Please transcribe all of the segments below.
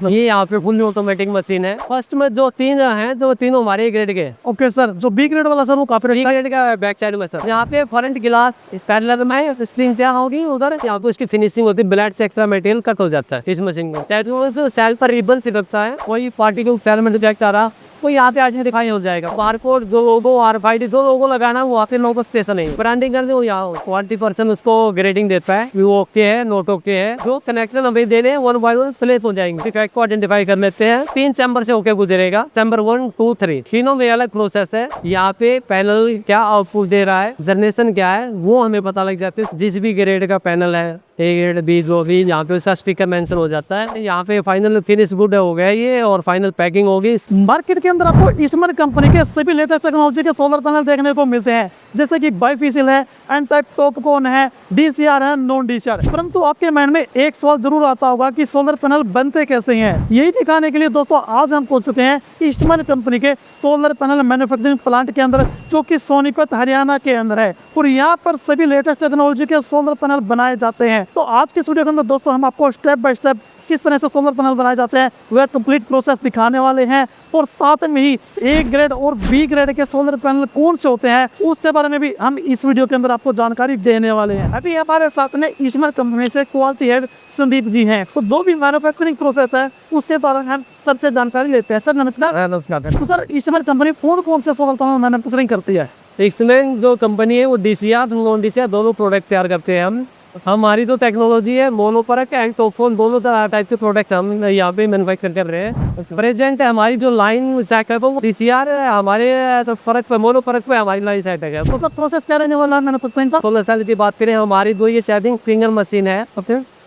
ये यहाँ पे फुल ऑटोमेटिक मशीन है। फर्स्ट में जो तीन हैं तो तीनों हमारे ग्रेड के। ओके सर, जो बी ग्रेड वाला सर वो काफी बी ग्रेड का बैक साइड में सर। यहाँ पे फ्रंट गिलास पैरेलल में स्क्रीन क्या होगी उधर, यहाँ पे उसकी फिनिशिंग होती है, ब्लैड से एक्स्ट्रा मटेरियल कट हो जाता है इस मशीन में। टैटू सेल पर रिबन से लगता है, कोई पार्टिकल सेल में डिटेक्ट आ रहा वो यहाँ पे आज दिखाई हो जाएगा। बारकोड जो लोगो RFID जो लोगो लगाना वो आपके लोगो स्टेशन है, ब्रांडिंग करते हो यहाँ 40% उसको ग्रेडिंग देता है, वो ओके है नोट ओके है। जो कनेक्शन अभी दे रहे हैं 1 बाय 1 प्लेस हो जाएंगे, डिफेक्ट को आइडेंटिफाई कर लेते हैं। 3 चैम्बर से ओके गुजरेगा, चैम्बर 1 2 3 तीनों में अलग प्रोसेस है। यहाँ पे पैनल क्या आउटपुट दे रहा है, जनरेशन क्या है वो हमें पता लग जाता है। जिस भी ग्रेड का पैनल है A ग्रेड B जो भी, यहाँ पे उसका स्पीकर मेंशन हो जाता है। यहाँ पे फाइनल फिनिश गुड हो गया ये और फाइनल पैकिंग होगी। मार्केट के अंदर आपको ईस्टमन कंपनी के सभी लेटेस्ट टेक्नोलॉजी के सोलर पैनल देखने को मिलते हैं, जैसे कि बाइफेशियल है, एन टाइप टॉपकॉन है, DCR है, नॉन DCR। परंतु आपके माइंड में एक सवाल जरूर आता होगा कि सोलर पैनल बनते कैसे हैं। यही दिखाने के लिए दोस्तों आज हम पहुंच चुके हैं ईस्टमन कंपनी के सोलर पैनल मैन्युफैक्चरिंग प्लांट के अंदर, जो कि सोनीपत हरियाणा के अंदर है। और यहाँ पर सभी लेटेस्ट टेक्नोलॉजी के सोलर पैनल बनाए जाते हैं। तो आज के वीडियो के अंदर दोस्तों हम आपको स्टेप बाय स्टेप किस तरह से सोलर पैनल बनाए जाते हैं वह कंप्लीट प्रोसेस दिखाने वाले हैं, और साथ में ही A ग्रेड और B ग्रेड के सोलर पैनल कौन से होते हैं उसके बारे में भी हम इस वीडियो के अंदर आपको जानकारी देने वाले हैं। अभी हमारे साथ में ईस्टमन कंपनी से क्वालिटी हेड संदीप जी हैं, तो जो भी मैन्युफैक्चरिंग प्रोसेस है उसके बारे में हम सबसे जानकारी लेते हैं। सर नमस्कार। नमस्कार। तो सर ईस्टमन कंपनी कौन से सोलर पैनल मैन्युफैक्चरिंग करती है? ईस्टमन जो कंपनी है वो DCR नॉन DCR दोनों प्रोडक्ट तैयार करते हैं हम। हमारी जो टेक्नोलॉजी है मोनोपरक एंड टॉपफोन दोनों टाइप के प्रोडक्ट हम यहाँ पे मैन्युफैक्चर कर रहे हैं। प्रेजेंट हमारी जो लाइन सेट है वो DCR है, हमारे तो फर्क पे मोनोपरक पे हमारी लाइन सेट है। तो प्रोसेस क्या रहने वाला मैन्युफैक्चरिंग का? सोलर सेल की बात करें, हमारी जो ये शेडिंग फिंगर मशीन है,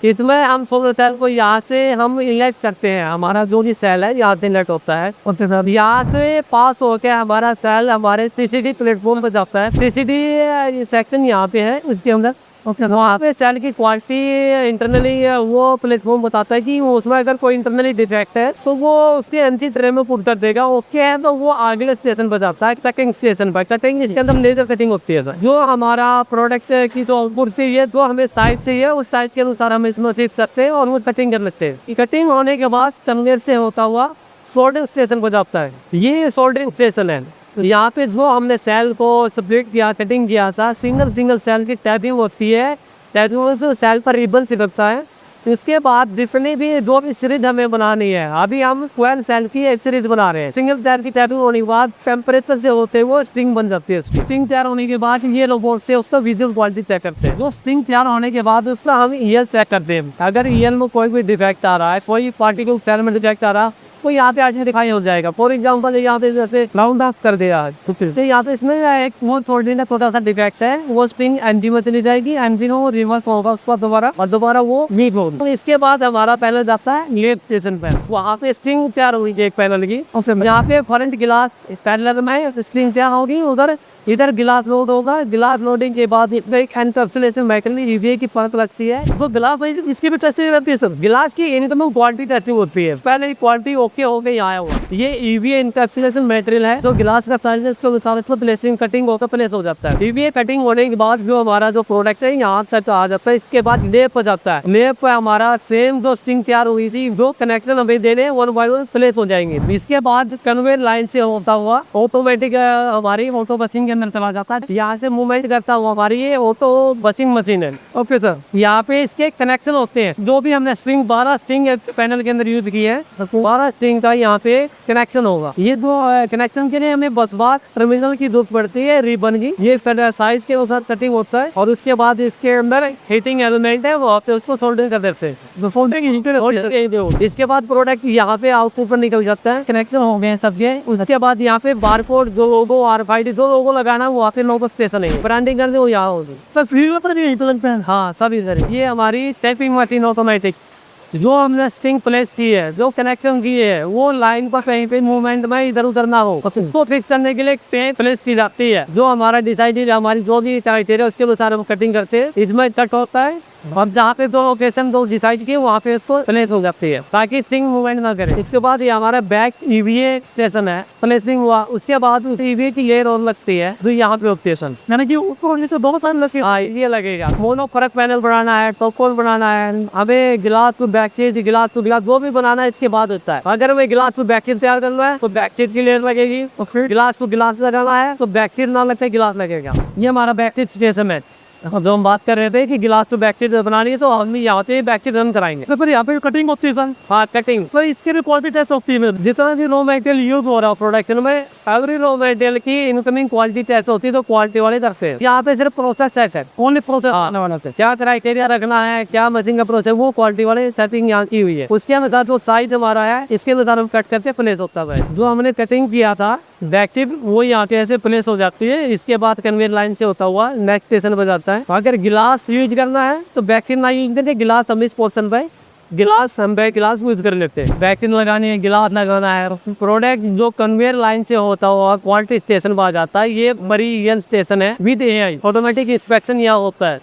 इसमें हम सोलर सेल को यहाँ से हम इलेक्ट करते हैं। हमारा जो भी सेल है यहाँ से इलेक्ट होता है, यहाँ से पास होकर हमारा सेल हमारे CCD प्लेटफॉर्म पर जाता है। CCD सेक्शन यहाँ पे है उसके अंदर। वहाँ पे सेल की क्वालिटी इंटरनली वो प्लेटफॉर्म बताता है कि उसमें अगर कोई इंटरनली डिफेक्ट है तो वो उसके एंटी ट्रे में पुट कर देगा। ओके है तो वो आगे स्टेशन पर जाता है, कटिंग स्टेशन पर। कटिंग इसके अंदर लेजर कटिंग होती है। जो हमारा प्रोडक्ट की जो आउटपुट चाहिए जो हमें साइज चाहिए उस साइज के अनुसार हम इसमें फिक्स करते हैं और वो कटिंग कर लेते हैं। कटिंग होने के बाद कन्वेयर से होता हुआ सोल्डरिंग स्टेशन पर जाता है। ये सोल्डरिंग स्टेशन है। यहाँ पे जो हमने सेल को स्प्लिट किया, कटिंग किया था, सिंगल सेल की टैपिंग होती है। टैपिंग से सेल पर रिबन से लगता है। इसके बाद जितनी भी जो भी सीरीज हमें बनानी है, अभी हम 12 सेल की एक सीरीज बना रहे हैं। सिंगल सेल की टैपिंग होने के बाद टेम्परेचर से होते हुए वो स्प्रिंग बन जाती है। स्प्रिंग तैयार होने के बाद ये रोबोट से उसका विजुअल क्वालिटी चेक करते हैं। जो स्प्रिंग तैयार होने के बाद उसका हम EL चेक करते हैं। अगर EL में कोई भी डिफेक्ट आ रहा है, कोई पार्टिकल सेल में डिफेक्ट आ रहा तो यहाँ पे आज दिखाई हो जाएगा। फॉर एग्जाम्पल यहाँ पे जैसे राउंड ऑफ कर दिया तो यहाँ पे इसमें एक वो छोटा सा डिफेक्ट है, वो स्प्रिंग एंटी में चली जाएगी, एंटी वो रिवर्स होगा उसका दोबारा और दोबारा वो मीट होगा। तो इसके बाद हमारा पैनल जाता है ये स्टेशन पे, वहाँ पे स्प्रिंग तैयार हुई एक पैनल की। यहाँ पे फ्रंट गिलास पैनल में स्प्रिंग तैयार होगी, उधर इधर गिलास लोड होगा। गिलास लोडिंग के बाद एनकैप्सुलेशन मेटेरियल की परत लगती है। तो गिलास इसकी भी टेस्टिंग रहती है सर? गिलास की क्वालिटी टेस्टिंग होती है। पहले क्वालिटी ओके हो गई आया हुआ। ये EVA एनकैप्सुलेशन मटेरियल है, जो गिलास का साइज है उसके अनुसार प्लेसिंग कटिंग होकर प्लेस हो जाता है। EVA कटिंग होने के बाद जो हमारा जो प्रोडक्ट है यहाँ तक आ जाता है। इसके बाद लेप हो जाता है। लेप पे हमारा सेम जो स्प्रिंग तैयार हुई थी, जो कनेक्शन हमें देने 1 बाय 1 प्लेस हो जाएंगे। इसके बाद कन्वेयर लाइन से होता हुआ ऑटोमेटिक हमारी ऑटो बसिंग के अंदर चला जाता है। यहाँ से मूवमेंट करता हुआ हमारी ये ऑटो बसिंग मशीन है। Okay sir. यहाँ पे इसके कनेक्शन होते हैं। जो भी हमने स्प्रिंग 12 स्प्रिंग पैनल के अंदर यूज की है, 12 स्प्रिंग का यहाँ पे कनेक्शन होगा। ये दो कनेक्शन के लिए हमें बस बार टर्मिनल की जरूरत पड़ती है, रिबन की। ये साइज के अनुसार कटिंग होता है और उसके बाद इसके अंदर हीटिंग एलिमेंट है, वो पे उसको सोल्डरिंग कर देते हैं। इसके बाद प्रोडक्ट यहाँ पे आउटपुट पर निकल जाता है। कनेक्शन हो गए सबके। उसके बाद यहाँ पे बारकोड जो लोगो RFID जो लोगो लगाना वो आपके लोगो स्टेशन है, ब्रांडिंग करते हो यहाँ होगी सर। हाँ सब इधर। ये हमारी स्टेपिंग मशीन ऑटोमेटिक जो हमने स्प्रिंग प्लेस की है, जो कनेक्शन की है, वो लाइन पर कहीं पे मूवमेंट में इधर उधर ना हो, इसको फिक्स करने के लिए एक प्लेस की जाती है। जो हमारा डिसाइडेड हमारी जो भी क्राइटेरिया उसके अनुसार हम कटिंग करते हैं। इसमें कट होता है, और जहाँ पे दो लोकेशन दो डिसाइड किए वहाँ पे इसको प्लेस हो जाती है ताकि स्टिंग मूवमेंट ना करे। इसके बाद ये हमारा बैक ईवीए स्टेशन है, प्लेसिंग हुआ, उसके बाद उस ईवीए की लेयर और लगती है तो यहाँ पे स्टेशन यानी कि ऊपर से बहुत सारे लगे। हाँ ये लगेगा। मोनो फरक पैनल बनाना है, टॉपकोन बनाना है, हमें गिलास टू बैक सीट, गिलास टू गिलास जो भी बनाना है इसके बाद होता है। अगर हमें गिलास टू बैक सीट तैयार करना है तो बैक सीट की लेयर लगेगी, और फिर गिलास टू गिलास लगाना है तो बैक सीट ना लगता है गिलास लगेगा। ये हमारा बैक सीट स्टेशन है। जो हम बात कर रहे थे कि गिलास टू बैक सीट बनानी है तो हम यहाँ पे बैक सीट रन कराएंगे। तो फिर यहाँ पे कटिंग होती है सर। हाँ कटिंग। सर इसके लिए क्वालिटी टेस्ट होती है। जितना भी रॉ मटेरियल यूज हो रहा है प्रोडक्शन में, एवरी रॉ मटेरियल की इनकमिंग क्वालिटी टेस्ट होती है तो क्वालिटी वाले तरफ से। यहाँ पे सिर्फ प्रोसेस सेट है, ओनली प्रोसेस आने वाला है। क्या क्राइटेरिया रखना है, क्या मशीन का प्रोसेस, वो क्वालिटी वाले सेटिंग यहाँ की हुई है। उसके अनुसार जो साइज हमारा है इसके अनुसार हम कट करके प्लेस होता है। जो हमने कटिंग किया था बैक सीट वो यहाँ पे ऐसे प्लेस हो जाती है। इसके बाद कन्वेयर लाइन से होता हुआ नेक्स्ट स्टेशन पर जाता है। अगर गिलास यूज करना है तो बैक सीट ना यूज करके गिलास हम इस पोर्शन पे गिलास हम बैक गिलास यूज कर लेते हैं। बैक सीट लगानी है, गिलास लगाना है। प्रोडक्ट जो कन्वेयर लाइन से होता हुआ क्वालिटी स्टेशन पर आ जाता है। ये मरीन स्टेशन है विद एआई, ऑटोमेटिक इंस्पेक्शन यहाँ होता है।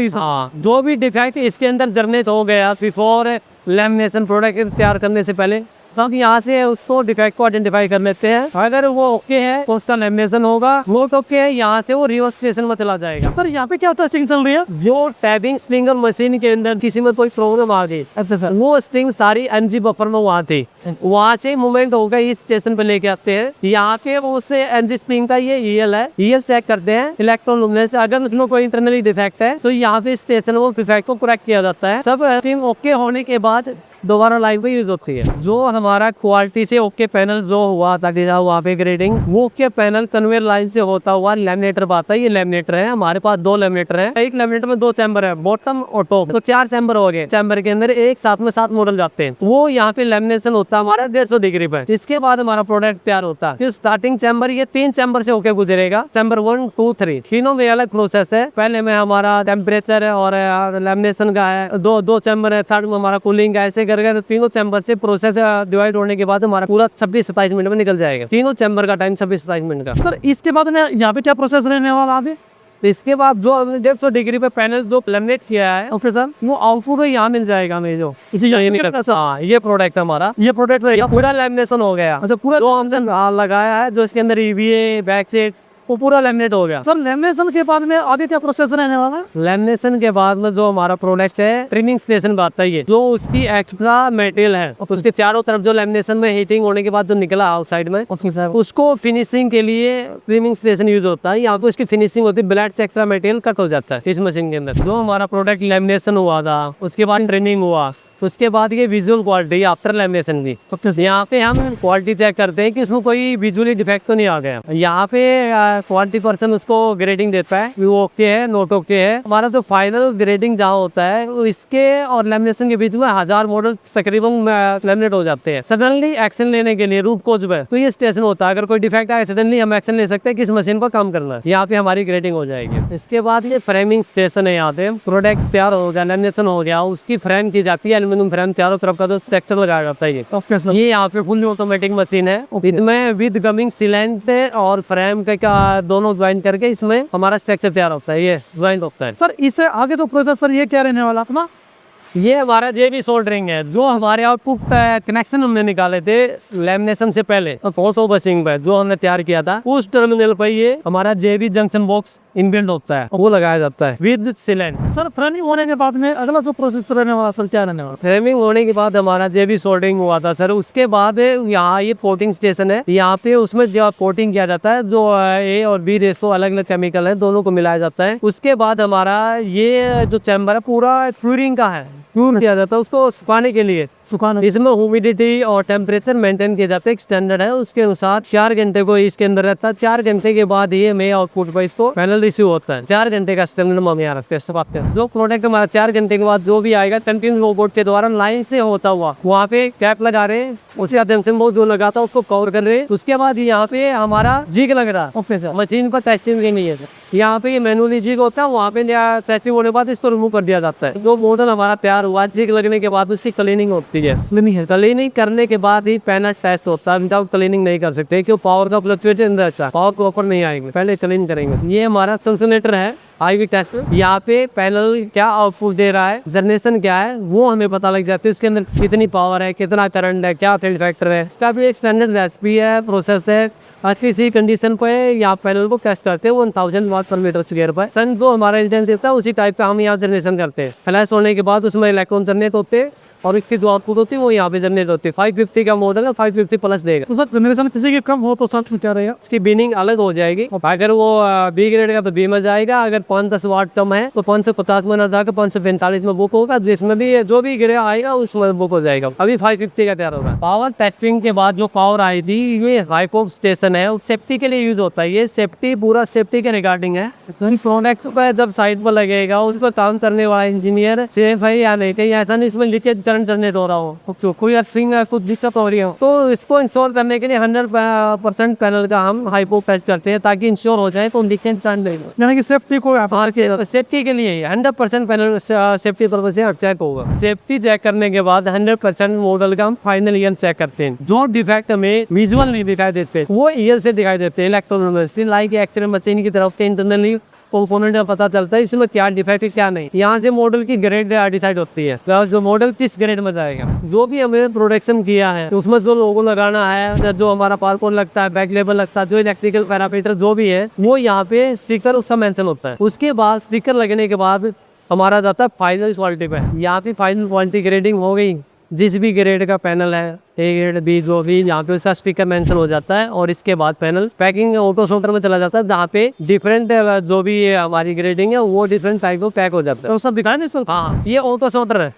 हाँ जो भी डिफेक्ट इसके अंदर जनरेट हो गया बिफोर लैमिनेशन प्रोडक्ट तैयार करने से पहले, तो हम यहाँ से उसको डिफेक्ट को आइडेंटिफाई कर लेते हैं। अगर वो ओके है तो उसका लैमिनेशन होगा, वो ओके है यहाँ से वो रिवर्स स्टेशन में चला जाएगा। सर यहाँ पे क्या टेस्टिंग चल रही है? जो टैबिंग स्प्रिंगर मशीन के अंदर किसी में कोई प्रॉब्लम आ गई, वो स्ट्रिंग सारी एनजी बफर में वहाँ थी, वहाँ से मूवमेंट होकर इस स्टेशन पे लेके आते हैं। यहाँ पे वो उससे एनजी स्प्रिंग का ये ईएल है, ईएल चेक करते हैं इलेक्ट्रॉन लुमिनेंस। अगर उसमें कोई इंटरनली डिफेक्ट है तो यहाँ पे स्टेशन वो डिफेक्ट को करेक्ट किया जाता है। सब स्ट्रिंग ओके होने के बाद दोबारा लाइन पे यूज होती है। जो हमारा क्वालिटी से ओके पैनल जो हुआ ताकि वहाँ पे ग्रेडिंग, वो ओके पैनल कन्वेयर लाइन से होता हुआ लैमिनेटर पाता है। ये लैमिनेटर है, हमारे पास दो लैमिनेटर है। एक लैमिनेटर में दो चैम्बर है, बॉटम और टॉप, तो 4 चैम्बर हो गए। चैम्बर के अंदर एक साथ में 7 मॉडल जाते हैं। वो यहाँ पे लैमिनेशन होता है हमारा 150 डिग्री पे। इसके बाद हमारा प्रोडक्ट तैयार होता है। स्टार्टिंग चैम्बर ये 3 चैम्बर से होके गुजरेगा। चैम्बर 1, 2, 3 तीनों में अलग प्रोसेस है। पहले में हमारा टेम्परेचर है और लैमिनेशन का है, दो चैम्बर है। थर्ड में हमारा कूलिंग का, ऐसे करके तीनों चैम्बर से प्रोसेस डिवाइड होने के बाद हमारा पूरा 26-27 मिनट में निकल जाएगा। तीनों चैम्बर का टाइम 26-27 मिनट का। सर इसके बाद में यहाँ पे क्या प्रोसेस रहने वाला आगे? तो इसके बाद जो हमने 150 डिग्री पे पैनल जो लैमिनेट किया है और फिर सर वो आउटपुट यहाँ मिल जाएगा हमें। जो इसी हाँ ये प्रोडक्ट हमारा, ये प्रोडक्ट पूरा लैमिनेशन हो गया। अच्छा पूरा जो हमसे लगाया है, जो इसके अंदर ईवीए बैक सीट, वो पूरा लैमिनेट हो गया। सर लैमिनेशन के बाद में आगे क्या प्रोसेस रहने वाला है? लैमिनेशन के बाद में जो हमारा प्रोडक्ट है ट्रिमिंग स्टेशन बात है, ये जो उसकी एक्स्ट्रा मटेरियल है उसके चारों तरफ जो लैमिनेशन में हीटिंग होने के बाद जो निकला आउटसाइड में, उसको फिनिशिंग के लिए ट्रिमिंग स्टेशन यूज होता है। यहाँ पे उसकी फिनिशिंग होती है, ब्लैड से एक्स्ट्रा मटेरियल कट हो जाता है इस मशीन के अंदर। जो हमारा प्रोडक्ट लैमिनेशन हुआ था उसके बाद ट्रिमिंग हुआ, उसके बाद ये विजुअल क्वालिटी आफ्टर लैमिनेशन की। तो यहाँ पे हम क्वालिटी चेक करते हैं कि उसमें कोई विजुअली डिफेक्ट तो नहीं आ गया। यहाँ पे क्वालिटी पर्सन उसको ग्रेडिंग देता है, वो ओके है नोट ओके है। हमारा जो फाइनल ग्रेडिंग जहाँ होता है वो इसके और लैमिनेशन के बीच में 1000 मॉडल तकरीबन लैमिनेट हो जाते हैं। सडनली एक्शन लेने के लिए रूट कोज पे तो ये स्टेशन होता है। अगर कोई डिफेक्ट आए सडनली हम एक्शन ले सकते हैं किस मशीन पर काम करना है, यहाँ पे हमारी ग्रेडिंग हो जाएगी। इसके बाद ये फ्रेमिंग स्टेशन है। यहाँ पे प्रोडक्ट तैयार हो गया, लैमिनेशन हो गया, उसकी फ्रेम की जाती है। एल्यूमिनियम फ्रेम चारों तरफ का जो स्ट्रक्चर लगाया जाता है ये यहाँ पे फुल ऑटोमेटिक मशीन है। इसमें विद गमिंग सिलेंट और फ्रेम का दोनों ज्वाइन करके इसमें हमारा स्ट्रक्चर तैयार होता है, ये ज्वाइन होता है। सर इससे आगे तो प्रोसेस सर ये क्या रहने वाला अपना? ये हमारा जेबी सोल्डरिंग है। जो हमारे आउटपुट कनेक्शन हमने निकाले थे लैमिनेशन से पहले फोर्स ऑफ मशीन पे जो हमने तैयार किया था, उस टर्मिनल पर ये हमारा जेबी जंक्शन बॉक्स इनबिल्ट होता है, वो लगाया जाता है विद सिलेंट। सर फ्रेमिंग होने के बाद में अगला जो प्रोसेस रहने वाला सर क्या रहने वाला? फ्रेमिंग होने के बाद हमारा जेबी सोल्डरिंग हुआ था सर। उसके बाद यहाँ ये कोटिंग स्टेशन है, यहाँ पे उसमें जो कोटिंग किया जाता है, जो ए और बी रेशो अलग अलग केमिकल है, दोनों को मिलाया जाता है। उसके बाद हमारा ये जो चैम्बर है पूरा फ्यूरिंग का है, फ्यूर किया जाता है उसको सुखाने के लिए। सुखाना इसमें ह्यूमिडिटी और टेम्परेचर मेंटेन किया जाता है, एक स्टैंडर्ड है उसके अनुसार। 4 घंटे को इसके अंदर रहता है। 4 घंटे के बाद ये मे आउटपुट पर इसको पैनल रिसीव होता है। 4 घंटे का स्टैंडर्ड हम यहाँ रखते हैं। जो प्रोडक्ट हमारा 4 घंटे के बाद जो भी आएगा कंटिन्यू रोबोट के द्वारा लाइन से होता हुआ वहाँ पे कैप लगा रहे हैं, उसी अटेंशन जो लगाता है उसको कवर कर रहे हैं। उसके बाद यहाँ पे हमारा जिग लग रहा है मशीन पर टेस्टिंग के लिए। यहाँ पे मैनुअली जिग होता है, वहाँ पे टेस्टिंग होने के बाद इसको रिमूव कर दिया जाता है। जो मॉडल हमारा तैयार हुआ जिग लगने के बाद उसकी क्लीनिंग होती है। क्लीनिंग करने के बाद ही पैनल टेस्ट होता है। विदाउट क्लीनिंग नहीं कर सकते क्योंकि पावर का फ्लक्चुएशन रहता है, पावर प्रॉपर नहीं आएंगे, पहले क्लीन करेंगे। ये हमारा सेंसोनेटर है, IV टेस्ट, यहाँ पे पैनल क्या आउटपुट दे रहा है, जनरेशन क्या है, वो हमें पता लग जाती है। उसके अंदर कितनी पावर है, कितना करंट है, क्या फील्ड फैक्टर है। इसका भी एक स्टैंडर्ड रेसिपी है, प्रोसेस है। किसी कंडीशन पे यहाँ पैनल को टेस्ट करते हैं 1000 वाट पर मीटर स्क्वायर पर। सन जो हमारा इंजन देता है उसी टाइप का हम यहाँ जनरेशन करते हैं। फ्लैश होने के बाद उसमें इलेक्ट्रॉन जनरेट होते हैं और इसकी जो आउटपुट होती है वो यहाँ पे जनरेट होती है। 550 का मॉडल है, 550 प्लस देगा। तो सर जनरेशन किसी की कम हो तो सर क्या रहेगा? इसकी बीनिंग अलग हो जाएगी। अगर वो बी ग्रेड का तो बी में जाएगा, अगर 5-10 वाट कम है तो 550 में ना जाकर 545 में बुक होगा। जिसमें भी जो भी ग्रेड आएगा उसमें बुक हो जाएगा। अभी 550 का तैयार होगा। पावर टेस्टिंग के बाद जो पावर आई थी, ये हाईपोप स्टेशन है, सेफ्टी के लिए यूज होता है। ये सेफ्टी पूरा सेफ्टी के रिगार्डिंग है। प्रोडक्ट पर जब साइड पर लगेगा उस पर काम करने वाला इंजीनियर सेफ है या नहीं, कहीं ऐसा नहीं इसमें लीकेज करंट जनरेट हो रहा हो, तो कोई अर्थिंग कुछ दिक्कत हो रही हो, तो इसको इंश्योर करने के लिए 100% पैनल का हम हाइपो पैच करते हैं ताकि इंश्योर हो जाए तो लीकेज करंट नहीं हो। यानी कि सेफ्टी को सेफ्टी के लिए 100% पैनल सेफ्टी पर्पज से चेक होगा। सेफ्टी चेक करने के बाद 100% मॉडल का हम फाइनल ईयर चेक करते हैं। जो डिफेक्ट हमें विजुअल नहीं दिखाई देते वो ईयर से दिखाई देते हैं। इलेक्ट्रॉनिक लाइक एक्सरे मशीन की तरफ से इंटरनली कंपोनेंट का पता चलता है इसमें क्या डिफेक्ट है क्या नहीं। यहाँ से मॉडल की ग्रेड डिसाइड होती है, जो मॉडल किस ग्रेड में जाएगा। जो भी हमें प्रोडक्शन किया है उसमें जो लोगो लगाना है, जो हमारा पार्कोन लगता है, बैक लेबल लगता है, जो इलेक्ट्रिकल पैरामीटर जो भी है वो यहाँ पे स्टिकर उसका मेंशन होता है। उसके बाद स्टिकर लगने के बाद हमारा जाता है फाइनल क्वालिटी पे। यहाँ पे फाइनल क्वालिटी ग्रेडिंग हो गई। जिस भी ग्रेड का पैनल है, ए ग्रेड, बी, जो भी, यहाँ पे उसका स्पीकर मेंशन हो जाता है और इसके बाद पैनल पैकिंग ऑटो सॉर्टर में चला जाता है, जहाँ पे डिफरेंट जो भी हमारी ग्रेडिंग है वो डिफरेंट टाइप को पैक हो जाता है। तो सब दिखाएं नहीं सर? हाँ, ये ऑटो सॉर्टर है।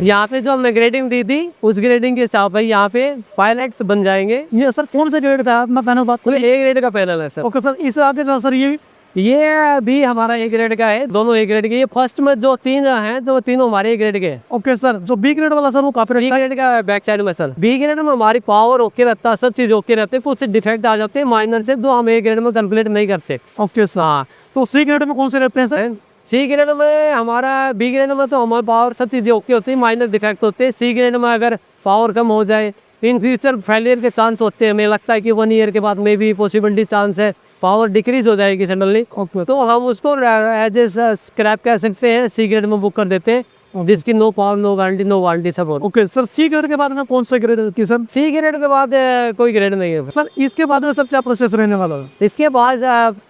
यहाँ पे जो हमने ग्रेडिंग दी थी उस ग्रेडिंग के हिसाब से यहाँ पे पायलट बन जाएंगे। ये सर कौन सा ग्रेड का अपना पैनल बात? ए ग्रेड का पैनल है सर। ओके सर, इस आगे सर ये भी हमारा ए ग्रेड का है, दोनों ए ग्रेड के। ये फर्स्ट में जो 3 हैं तो तीनों हमारे ए ग्रेड के। ओके सर, जो बी ग्रेड वाला सर वो काफी बी ग्रेड का बैक साइड में सर। बी ग्रेड में हमारी पावर ओके रहता है, सब चीज ओके रहते हैं, कुछ डिफेक्ट आ जाते हैं माइनर से जो हम ए ग्रेड में कैलकुलेट नहीं करते। ओके सर, हाँ। तो सी ग्रेड में कौन से रहते हैं सर? सी ग्रेड में हमारा, बी ग्रेड में तो हमारी पावर सब चीजें ओके होती है, माइनर डिफेक्ट होते हैं। सी ग्रेड में अगर पावर कम हो जाए, इन फ्यूचर फेलियर के चांस होते हैं। हमें लगता है कि 1 ईयर के बाद में भी पॉसिबिलिटी चांस है पावर डिक्रीज हो जाएगी सडनली, तो हम उसको एज ए स्क्रैप कह सकते हैं, सी ग्रेड में बुक कर देते हैं, जिसकी no power, no guarantee, no warranty सब होती है। ओके सर, सी ग्रेड के बाद में कौन सा ग्रेड है सर? सी ग्रेड के बाद कोई ग्रेड नहीं है सर। इसके बाद में सब क्या प्रोसेस रहने वाला है? इसके बाद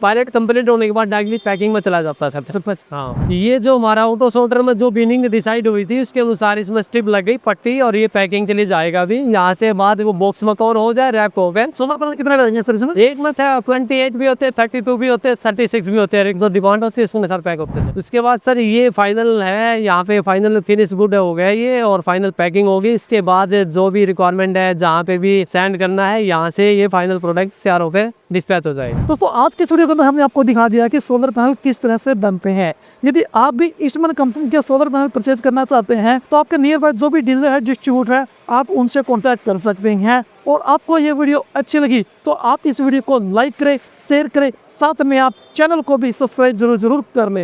पायलट कंप्लीट होने के बाद डायरेक्टली पैकिंग में चला जाता है सब। हाँ, ये जो हमारा ऑटो सॉर्टर में जो बीनिंग डिसाइड हुई थी उसके अनुसार इसमें स्ट्रिप लग गई पट्टी और ये पैकिंग के लिए जाएगा। अभी यहाँ से बाद वो बॉक्स में कवर हो जाए, रैप हो गए। सोलर पैनल कितना लगेंगे सर इसमें? एक में था 28 भी होते हैं, 32 भी होते हैं, 36 भी होते हैं। एक दो डिमांड होती है इसमें सर पैक होते हैं। उसके बाद सर ये फाइनल है, यहाँ पे फाइनल फिनिश गुड हो गया ये और फाइनल पैकिंग होगी। इसके बाद जो भी रिक्वायरमेंट है, जहाँ पे भी सेंड करना है, यहाँ से ये फाइनल प्रोडक्ट तैयार होकर डिस्पैच हो जाएगा। दोस्तों आज के वीडियो में हमने आपको दिखा दिया कि सोलर पैनल किस तरह से बनते हैं। यदि आप भी ईस्टमन कंपनी के सोलर पैनल परचेज करना चाहते हैं तो आपके नियर बाय जो भी डीलर है, डिस्ट्रीब्यूटर है, आप उनसे कॉन्टैक्ट कर सकते हैं। और आपको ये वीडियो अच्छी लगी तो आप इस वीडियो को लाइक करें, शेयर करें, साथ में आप चैनल को भी सब्सक्राइब जरूर कर लें।